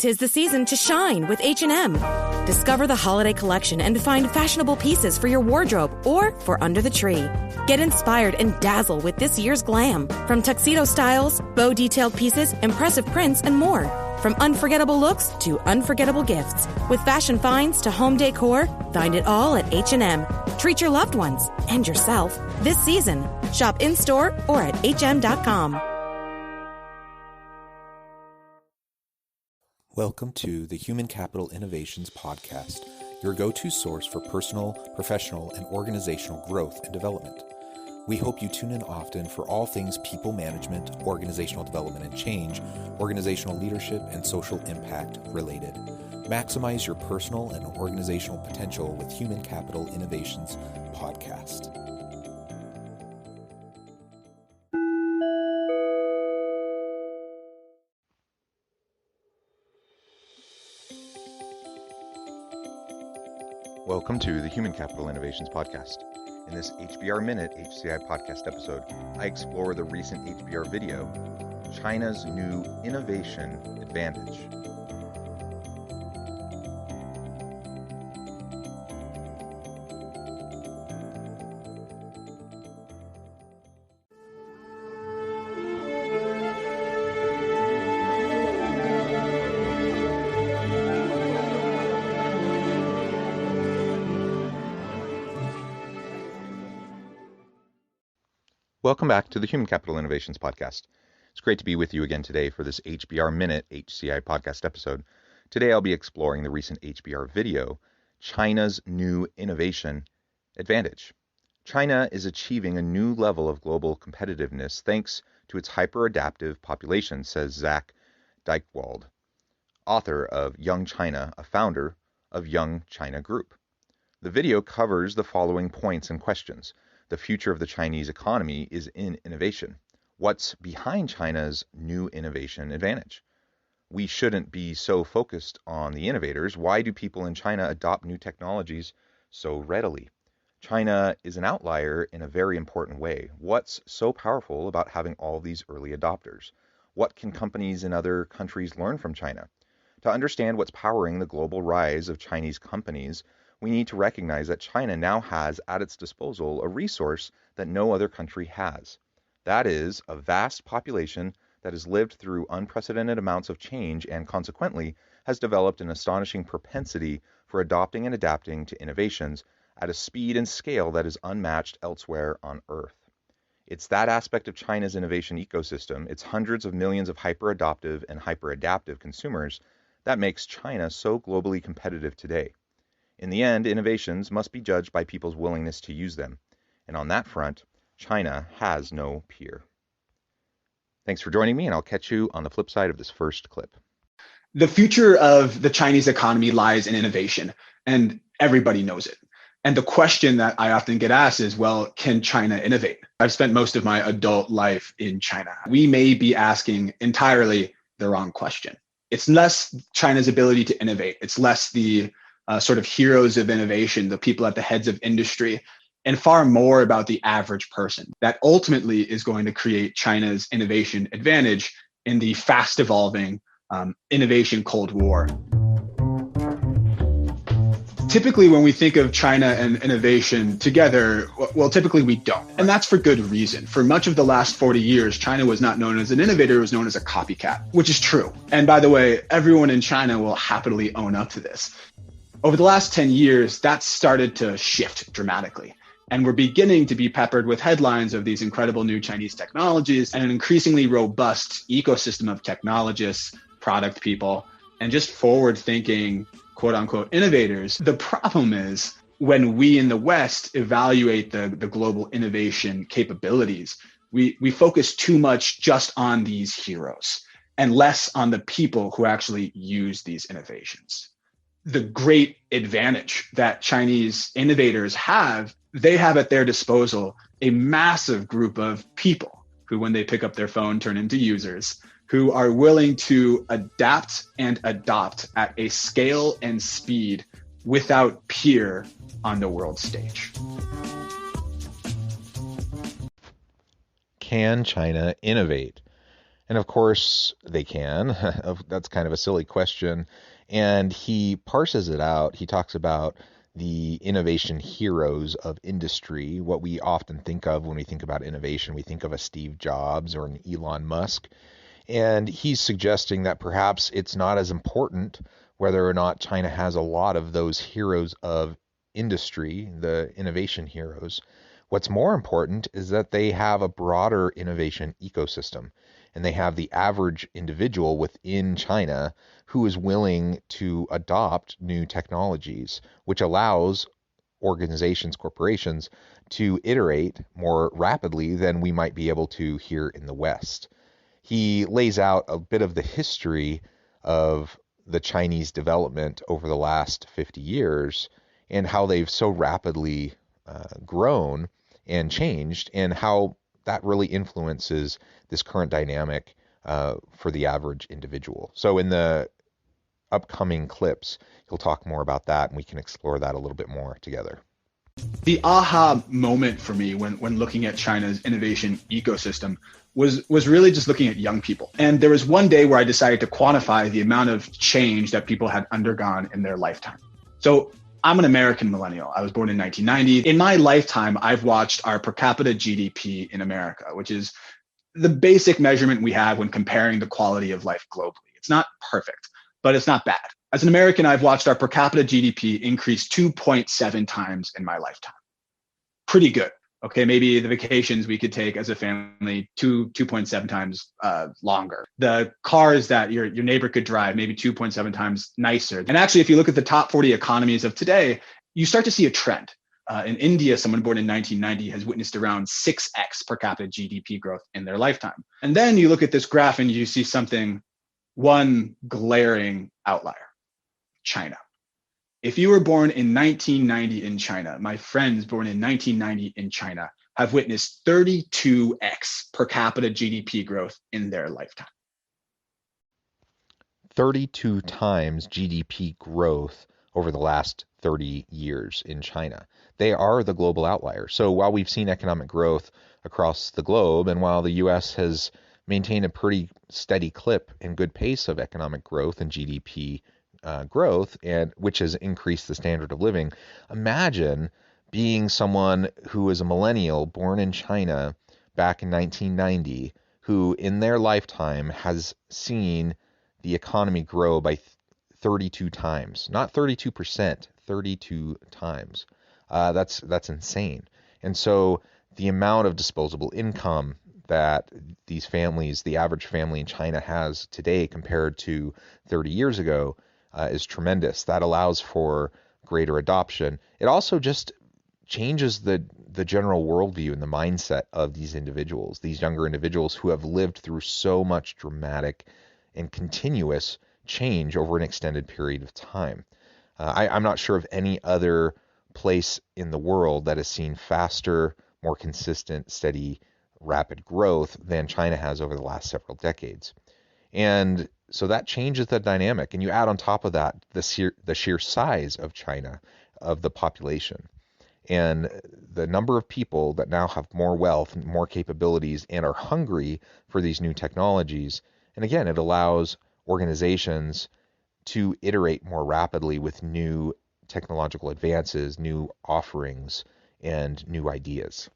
'Tis the season to shine with H&M. Discover the holiday collection and find fashionable pieces for your wardrobe or for under the tree. Get inspired and dazzle with this year's glam. From tuxedo styles, bow detailed pieces, impressive prints, and more. From unforgettable looks to unforgettable gifts. With fashion finds to home decor, find it all at H&M. Treat your loved ones and yourself this season. Shop in-store or at hm.com. Welcome to the Human Capital Innovations Podcast, your go-to source for personal, professional, and organizational growth and development. We hope you tune in often for all things people management, organizational development and change, organizational leadership, and social impact related. Maximize your personal and organizational potential with Human Capital Innovations Podcast. Welcome to the Human Capital Innovations Podcast. In this HBR Minute HCI podcast episode, I explore the recent HBR video, China's New Innovation Advantage. Welcome back to the Human Capital Innovations Podcast. It's great to be with you again today for this HBR Minute HCI podcast episode. Today I'll be exploring the recent HBR video, China's New Innovation Advantage. China is achieving a new level of global competitiveness thanks to its hyper-adaptive population, says Zach Dychtwald, author of Young China, a founder of Young China Group. The video covers the following points and questions. The future of the Chinese economy is in innovation. What's behind China's new innovation advantage? We shouldn't be so focused on the innovators. Why do people in China adopt new technologies so readily? China is an outlier in a very important way. What's so powerful about having all these early adopters? What can companies in other countries learn from China? To understand what's powering the global rise of Chinese companies, we need to recognize that China now has at its disposal a resource that no other country has. That is a vast population that has lived through unprecedented amounts of change and consequently has developed an astonishing propensity for adopting and adapting to innovations at a speed and scale that is unmatched elsewhere on Earth. It's that aspect of China's innovation ecosystem, its hundreds of millions of hyper-adoptive and hyper-adaptive consumers, that makes China so globally competitive today. In the end, innovations must be judged by people's willingness to use them. And on that front, China has no peer. Thanks for joining me, and I'll catch you on the flip side of this first clip. The future of the Chinese economy lies in innovation, and everybody knows it. And the question that I often get asked is, well, can China innovate? I've spent most of my adult life in China. We may be asking entirely the wrong question. It's less China's ability to innovate. It's less the sort of heroes of innovation, the people at the heads of industry, and far more about the average person that ultimately is going to create China's innovation advantage in the fast evolving innovation Cold War. Typically, when we think of China and innovation together, well, typically we don't. And that's for good reason. For much of the last 40 years, China was not known as an innovator, it was known as a copycat, which is true. And by the way, everyone in China will happily own up to this. Over the last 10 years, that's started to shift dramatically. And we're beginning to be peppered with headlines of these incredible new Chinese technologies and an increasingly robust ecosystem of technologists, product people, and just forward-thinking, quote-unquote, innovators. The problem is when we in the West evaluate the global innovation capabilities, we focus too much just on these heroes and less on the people who actually use these innovations. The great advantage that Chinese innovators have, they have at their disposal a massive group of people who, when they pick up their phone, turn into users, who are willing to adapt and adopt at a scale and speed without peer on the world stage. Can China innovate? And of course they can. That's kind of a silly question. And he parses it out. He talks about the innovation heroes of industry, what we often think of when we think about innovation. We think of a Steve Jobs or an Elon Musk. And he's suggesting that perhaps it's not as important whether or not China has a lot of those heroes of industry, the innovation heroes. What's more important is that they have a broader innovation ecosystem, and they have the average individual within China who is willing to adopt new technologies, which allows organizations, corporations, to iterate more rapidly than we might be able to here in the West. He lays out a bit of the history of the Chinese development over the last 50 years and how they've so rapidly grown and changed, and how that really influences this current dynamic for the average individual. So in the upcoming clips, he'll talk more about that, and we can explore that a little bit more together. The aha moment for me when looking at China's innovation ecosystem was really just looking at young people. And there was one day where I decided to quantify the amount of change that people had undergone in their lifetime. So I'm an American millennial. I was born in 1990. In my lifetime, I've watched our per capita GDP in America, which is the basic measurement we have when comparing the quality of life globally. It's not perfect, but it's not bad. As an American, I've watched our per capita GDP increase 2.7 times in my lifetime. Pretty good. Okay, maybe the vacations we could take as a family 2.7 times longer. The cars that your neighbor could drive, maybe 2.7 times nicer. And actually, if you look at the top 40 economies of today, you start to see a trend. In India, someone born in 1990 has witnessed around 6x per capita GDP growth in their lifetime. And then you look at this graph and you see one glaring outlier: China. If you were born in 1990 in China, my friends born in 1990 in China have witnessed 32x per capita GDP growth in their lifetime. 32 times GDP growth over the last 30 years in China. They are the global outlier. So while we've seen economic growth across the globe, and while the U.S. has maintained a pretty steady clip and good pace of economic growth and GDP growth, and which has increased the standard of living. Imagine being someone who is a millennial born in China back in 1990, who in their lifetime has seen the economy grow by 32 times, not 32%, 32 times. That's insane. And so the amount of disposable income that these families, the average family in China has today compared to 30 years ago, is tremendous. That allows for greater adoption. It also just changes the general worldview and the mindset of these individuals, these younger individuals who have lived through so much dramatic and continuous change over an extended period of time. I'm not sure of any other place in the world that has seen faster, more consistent, steady, rapid growth than China has over the last several decades. And so that changes the dynamic. And you add on top of that the sheer size of China, of the population, and the number of people that now have more wealth and more capabilities and are hungry for these new technologies. And again, it allows organizations to iterate more rapidly with new technological advances, new offerings, and new ideas.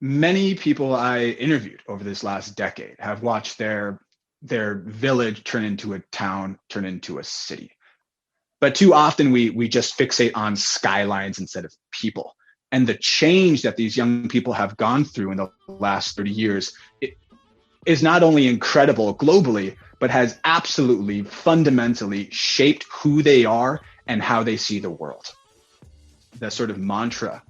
Many people I interviewed over this last decade have watched their village turn into a town, turn into a city. But too often we just fixate on skylines instead of people. And the change that these young people have gone through in the last 30 years is not only incredible globally, but has absolutely fundamentally shaped who they are and how they see the world. The sort of mantra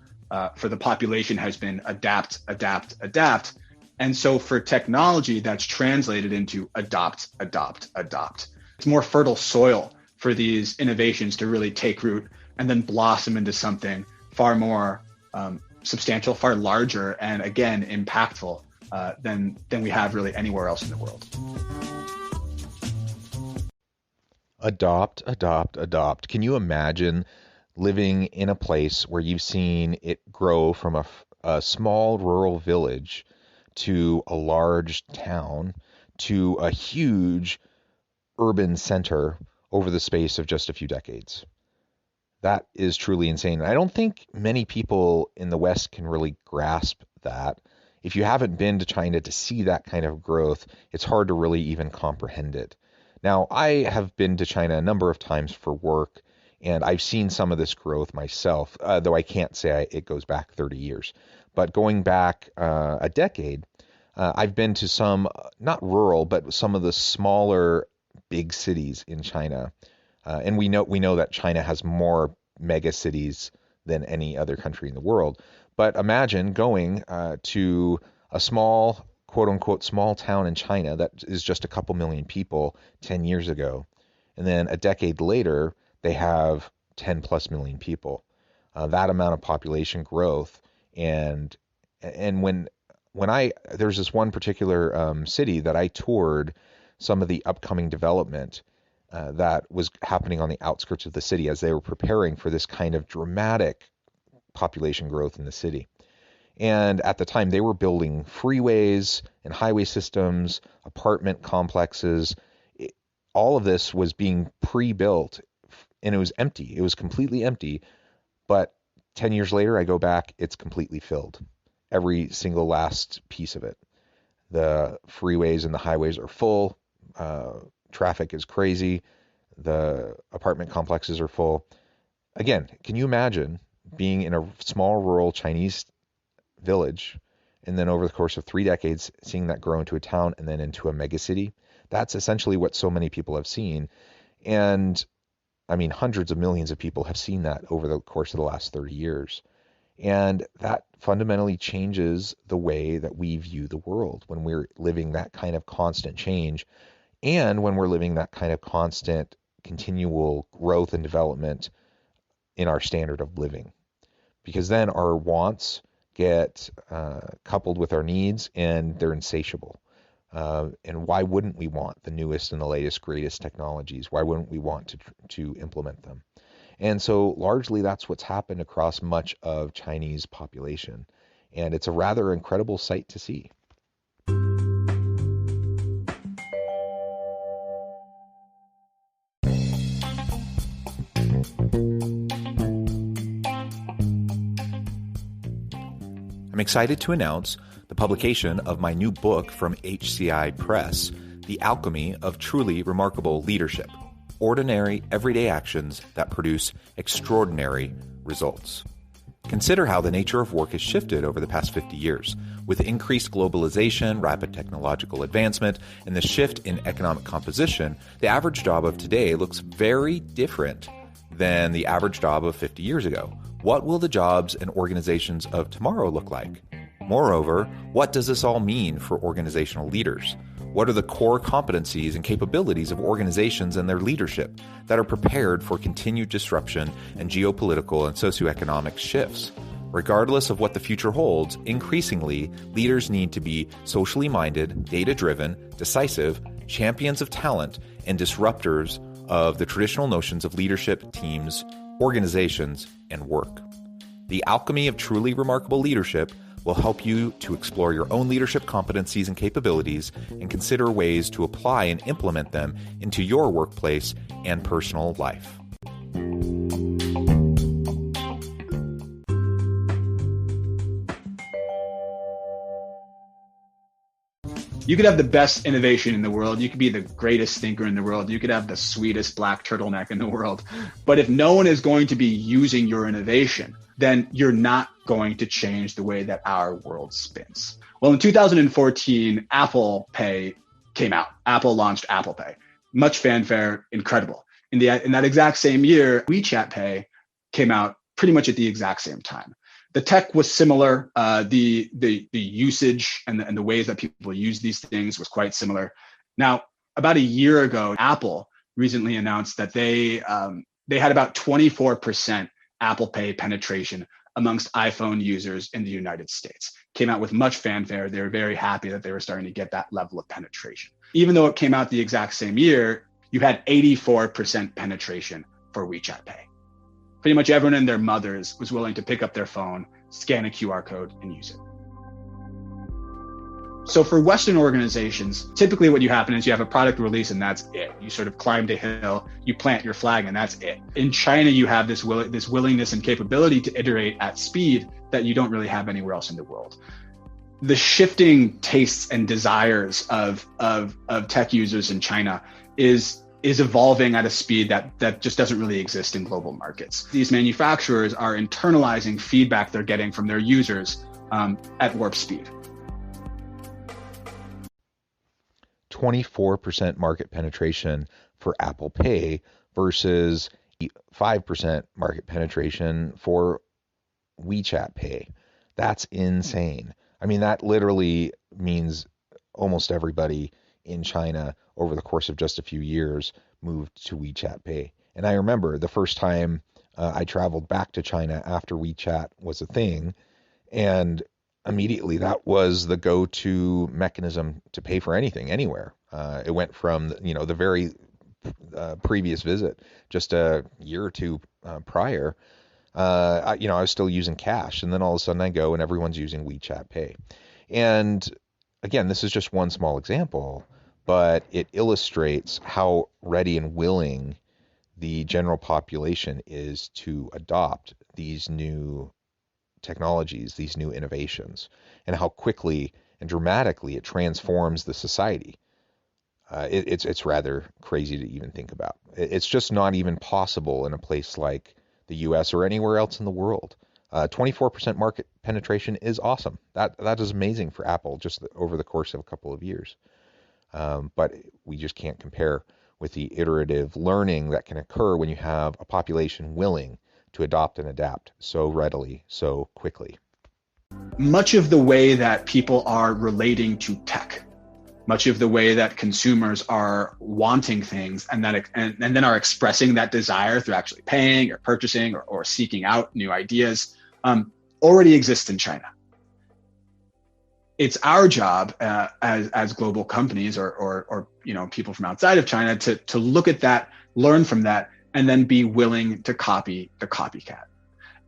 for the population has been adapt, adapt, adapt. And so for technology, that's translated into adopt, adopt, adopt. It's more fertile soil for these innovations to really take root and then blossom into something far more substantial, far larger, and again, impactful than we have really anywhere else in the world. Adopt, adopt, adopt. Can you imagine living in a place where you've seen it grow from a small rural village to a large town to a huge urban center over the space of just a few decades. That is truly insane. I don't think many people in the West can really grasp that. If you haven't been to China to see that kind of growth, it's hard to really even comprehend it. Now, I have been to China a number of times for work, and I've seen some of this growth myself, though I can't say it goes back 30 years. But going back a decade, I've been to some, not rural, but some of the smaller big cities in China. And we know that China has more mega cities than any other country in the world. But imagine going to a small, quote unquote, small town in China that is just a couple million people 10 years ago. And then a decade later, they have 10 plus million people. That amount of population growth. And when there's this one particular city that I toured some of the upcoming development that was happening on the outskirts of the city as they were preparing for this kind of dramatic population growth in the city. And at the time, they were building freeways and highway systems, apartment complexes. All of this was being pre-built, and it was empty. It was completely empty. But 10 years later, I go back, it's completely filled. Every single last piece of it. The freeways and the highways are full. Traffic is crazy. The apartment complexes are full. Again, can you imagine being in a small rural Chinese village and then over the course of 3 decades seeing that grow into a town and then into a megacity? That's essentially what so many people have seen. And I mean, hundreds of millions of people have seen that over the course of the last 30 years. And that fundamentally changes the way that we view the world when we're living that kind of constant change. And when we're living that kind of constant, continual growth and development in our standard of living. Because then our wants get coupled with our needs, and they're insatiable. And why wouldn't we want the newest and the latest, greatest technologies? Why wouldn't we want to implement them? And so largely that's what's happened across much of Chinese population. And it's a rather incredible sight to see. I'm excited to announce the publication of my new book from HCI Press, The Alchemy of Truly Remarkable Leadership: Ordinary, Everyday Actions that Produce Extraordinary Results. Consider how the nature of work has shifted over the past 50 years. With increased globalization, rapid technological advancement, and the shift in economic composition, the average job of today looks very different than the average job of 50 years ago. What will the jobs and organizations of tomorrow look like? Moreover, what does this all mean for organizational leaders? What are the core competencies and capabilities of organizations and their leadership that are prepared for continued disruption and geopolitical and socioeconomic shifts? Regardless of what the future holds, increasingly, leaders need to be socially minded, data-driven, decisive, champions of talent, and disruptors of the traditional notions of leadership, teams, organizations, and work. The Alchemy of Truly Remarkable Leadership will help you to explore your own leadership competencies and capabilities and consider ways to apply and implement them into your workplace and personal life. You could have the best innovation in the world. You could be the greatest thinker in the world. You could have the sweetest black turtleneck in the world. But if no one is going to be using your innovation, then you're not going to change the way that our world spins. Well, in 2014, Apple Pay came out. Apple launched Apple Pay. Much fanfare, incredible. In that exact same year, WeChat Pay came out pretty much at the exact same time. The tech was similar. The usage and the ways that people use these things was quite similar. Now, about a year ago, Apple recently announced that they had about 24% Apple Pay penetration amongst iPhone users in the United States. Came out with much fanfare. They were very happy that they were starting to get that level of penetration. Even though it came out the exact same year, you had 84% penetration for WeChat Pay. Pretty much everyone and their mothers was willing to pick up their phone, scan a QR code, and use it. So for Western organizations, typically what you happen is you have a product release and that's it. You sort of climb the hill, you plant your flag, and that's it. In China, you have this willingness and capability to iterate at speed that you don't really have anywhere else in the world. The shifting tastes and desires of tech users in China is evolving at a speed that just doesn't really exist in global markets. These manufacturers are internalizing feedback they're getting from their users at warp speed. 24% market penetration for Apple Pay versus 5% market penetration for WeChat Pay. That's insane. I mean, that literally means almost everybody in China over the course of just a few years moved to WeChat Pay. And I remember the first time I traveled back to China after WeChat was a thing, and immediately that was the go-to mechanism to pay for anything, anywhere. It went from, the very previous visit, just a year or two prior, I was still using cash, and then all of a sudden I go and everyone's using WeChat Pay. And again, this is just one small example, but it illustrates how ready and willing the general population is to adopt these new technologies, these new innovations, and how quickly and dramatically it transforms the society. It's rather crazy to even think about. It's just not even possible in a place like the US or anywhere else in the world. 24% market penetration is awesome. That is amazing for Apple just over the course of a couple of years. But we just can't compare with the iterative learning that can occur when you have a population willing to adopt and adapt so readily, so quickly. Much of the way that people are relating to tech, much of the way that consumers are wanting things and then are expressing that desire through actually paying or purchasing or seeking out new ideas already exists in China. It's our job as global companies or people from outside of China to look at that, learn from that, and then be willing to copy the copycat.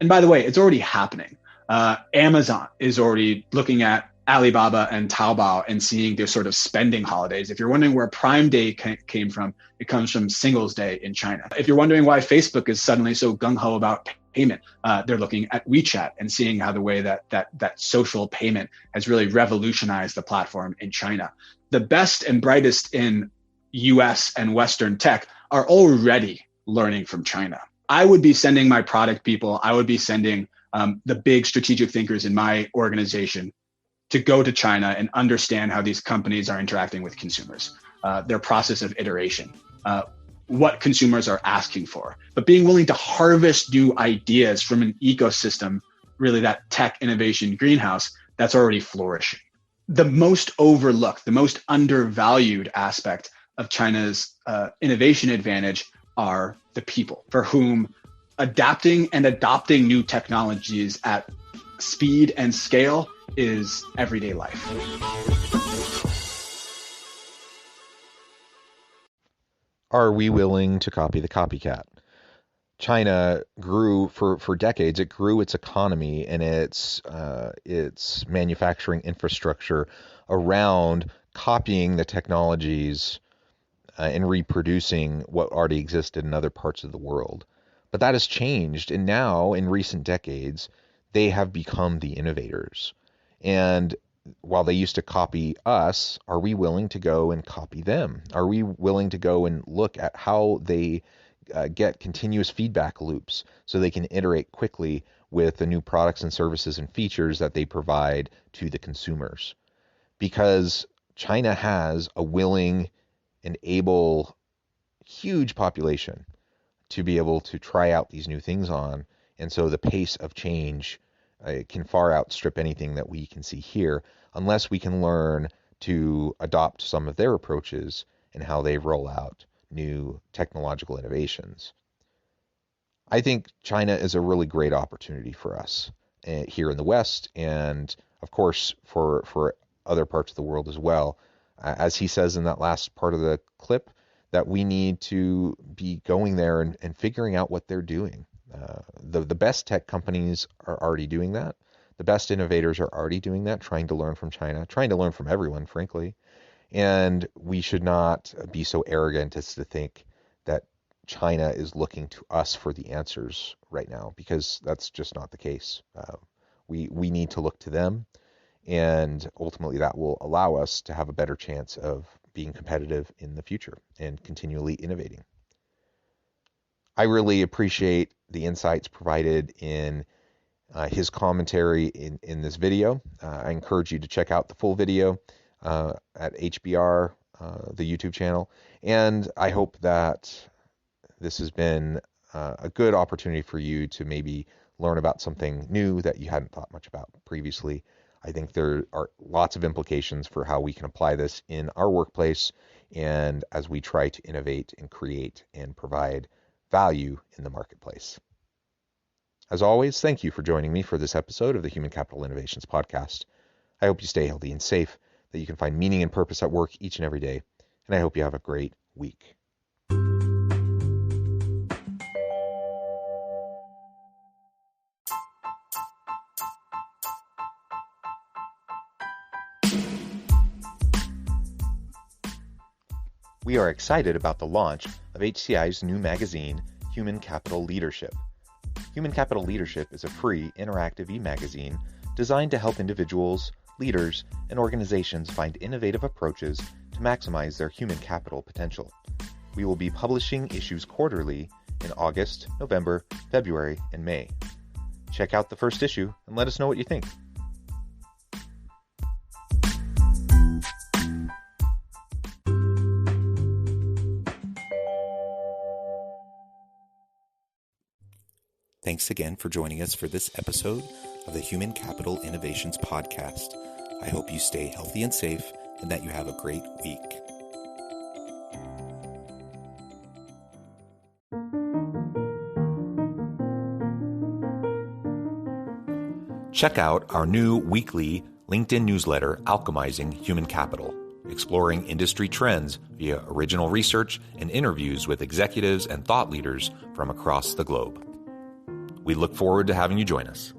And by the way, it's already happening. Amazon is already looking at Alibaba and Taobao and seeing their sort of spending holidays. If you're wondering where Prime Day came from, it comes from Singles Day in China. If you're wondering why Facebook is suddenly so gung-ho about payment, they're looking at WeChat and seeing how the way that social payment has really revolutionized the platform in China. The best and brightest in US and Western tech are already learning from China. I would be sending my product people, I would be sending the big strategic thinkers in my organization to go to China and understand how these companies are interacting with consumers, their process of iteration, what consumers are asking for, but being willing to harvest new ideas from an ecosystem, really that tech innovation greenhouse that's already flourishing. The most overlooked, the most undervalued aspect of China's innovation advantage are the people, for whom adapting and adopting new technologies at speed and scale is everyday life. Are we willing to copy the copycat? China grew for decades. It grew its economy and its manufacturing infrastructure around copying the technologies and reproducing what already existed in other parts of the world. But that has changed, and now in recent decades, they have become the innovators. And while they used to copy us, are we willing to go and copy them? Are we willing to go and look at how they get continuous feedback loops so they can iterate quickly with the new products and services and features that they provide to the consumers? Because China has a willing and able, huge population to be able to try out these new things on. And so the pace of change can far outstrip anything that we can see here, unless we can learn to adopt some of their approaches and how they roll out new technological innovations. I think China is a really great opportunity for us here in the West, and of course for other parts of the world as well. As he says in that last part of the clip, that we need to be going there and figuring out what they're doing. The best tech companies are already doing that. The best innovators are already doing that, trying to learn from China, trying to learn from everyone, frankly. And we should not be so arrogant as to think that China is looking to us for the answers right now, because that's just not the case. We need to look to them, and ultimately that will allow us to have a better chance of being competitive in the future and continually innovating. I really appreciate the insights provided in his commentary in this video. I encourage you to check out the full video at HBR, the YouTube channel. And I hope that this has been a good opportunity for you to maybe learn about something new that you hadn't thought much about previously. I think there are lots of implications for how we can apply this in our workplace and as we try to innovate and create and provide value in the marketplace. As always, thank you for joining me for this episode of the Human Capital Innovations Podcast. I hope you stay healthy and safe, that you can find meaning and purpose at work each and every day, and I hope you have a great week. We are excited about the launch of HCI's new magazine, Human Capital Leadership. Human Capital Leadership is a free, interactive e-magazine designed to help individuals, leaders, and organizations find innovative approaches to maximize their human capital potential. We will be publishing issues quarterly in August, November, February, and May. Check out the first issue and let us know what you think. Thanks again for joining us for this episode of the Human Capital Innovations Podcast. I hope you stay healthy and safe and that you have a great week. Check out our new weekly LinkedIn newsletter, Alchemizing Human Capital, exploring industry trends via original research and interviews with executives and thought leaders from across the globe. We look forward to having you join us.